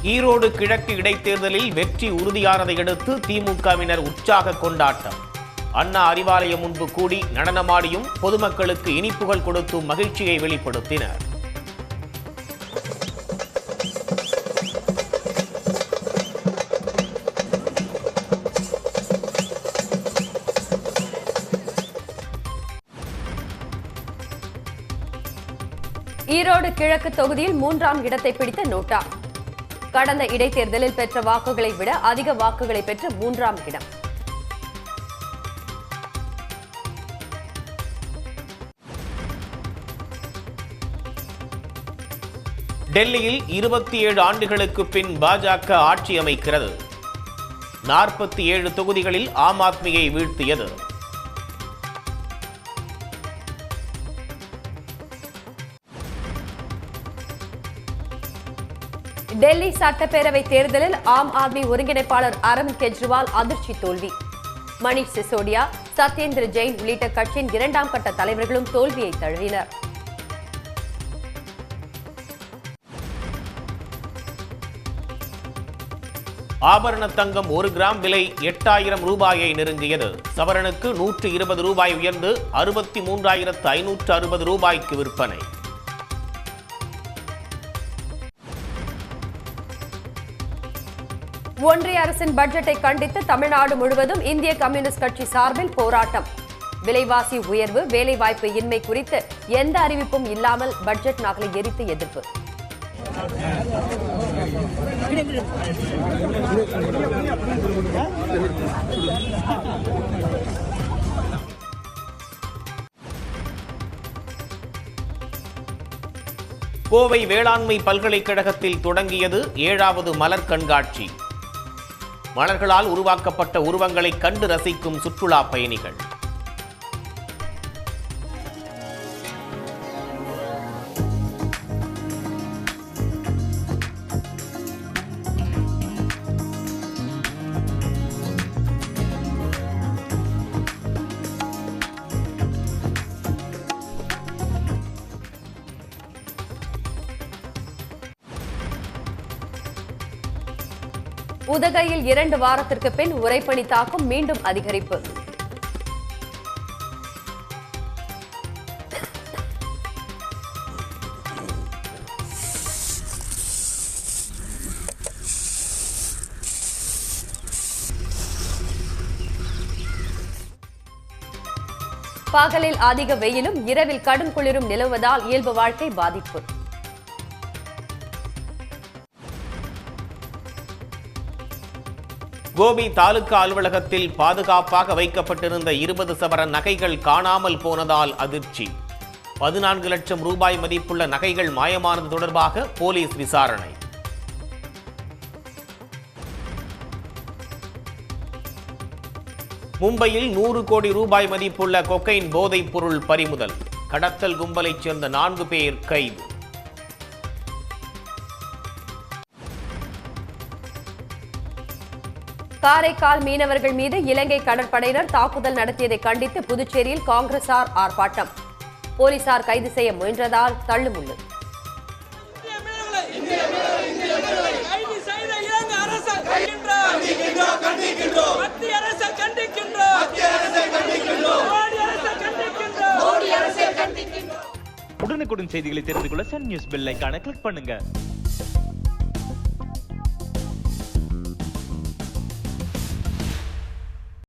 ஈரோடு கிழக்கு இடைத்தேர்தலில் வெற்றி உறுதியானதை அடுத்து திமுகவினர் உற்சாக கொண்டாட்டம். அண்ணா அறிவாலயம் முன்பு கூடி நடனமாடியும் பொதுமக்களுக்கு இனிப்புகள் கொடுத்தும் மகிழ்ச்சியை வெளிப்படுத்தினர். ஈரோடு கிழக்கு தொகுதியில் 3ஆம் இடத்தை பிடித்த நோட்டா. கடந்த இடைத்தேர்தலில் பெற்ற வாக்குகளை விட அதிக வாக்குகளை பெற்ற 3ஆம் இடம். டெல்லியில் 27 ஆண்டுகளுக்கு பின் பாஜக ஆட்சி அமைக்கிறது. 47 தொகுதிகளில் ஆம் ஆத்மியை வீழ்த்தியது. டெல்லி சட்டப்பேரவை தேர்தலில் ஆம் ஆத்மி ஒருங்கிணைப்பாளர் அரவிந்த் கெஜ்ரிவால் அதிர்ச்சி தோல்வி. மணீஷ் சிசோடியா, சத்யேந்திர ஜெயின் உள்ளிட்ட கட்சியின் 2ஆம் கட்ட தலைவர்களும் தோல்வியை தழுவினர். ஆபரண தங்கம் 1 கிராம் விலை 8000 ரூபாயை நெருங்கியது. சவரனுக்கு 120 ரூபாய் உயர்ந்து 63,560 ரூபாய்க்கு விற்பனை. ஒன்றிய அரசின் பட்ஜெட்டை கண்டித்து தமிழ்நாடு முழுவதும் இந்திய கம்யூனிஸ்ட் கட்சி சார்பில் போராட்டம். விலைவாசி உயர்வு, வேலைவாய்ப்பு இன்மை குறித்து எந்த அறிவிப்பும் இல்லாமல் பட்ஜெட் நகலை எரித்து எதிர்ப்பு. கோவை வேளாண்மை பல்கலைக்கழகத்தில் தொடங்கியது 7வது மலர் கண்காட்சி. மலர்களால் உருவாக்கப்பட்ட உருவங்களை கண்டு ரசிக்கும் சுற்றுலா பயணிகள். உதகையில் 2 வாரத்திற்கு பின் உறைபனி தாக்கம் மீண்டும் அதிகரிப்பு. பகலில் அதிக வெயிலும் இரவில் கடும் குளிரும் நிலவுவதால் இயல்பு வாழ்க்கை பாதிப்பு. கோபி தாலுகா அலுவலகத்தில் பாதுகாப்பாக வைக்கப்பட்டிருந்த 20 சவரன் நகைகள் காணாமல் போனதால் அதிர்ச்சி. 14 லட்சம் ரூபாய் மதிப்புள்ள நகைகள் மாயமானது தொடர்பாக போலீஸ் விசாரணை. மும்பையில் 100 கோடி ரூபாய் மதிப்புள்ள கொக்கைன் போதைப் பொருள் பறிமுதல். கடத்தல் கும்பலைச் சேர்ந்த 4 பேர் கைது. காரைக்கால் மீனவர்கள் மீது இலங்கை கடற்படையினர் தாக்குதல் நடத்தியதை கண்டித்து புதுச்சேரியில் காங்கிரசார் ஆர்ப்பாட்டம். போலீசார் கைது செய்ய முயன்றதால் தள்ளுமுள்ளு. உடனுக்குடன் செய்திகளை தெரிந்து கொள்ள சன் நியூஸ் பெல் ஐகானை கிளிக் பண்ணுங்க.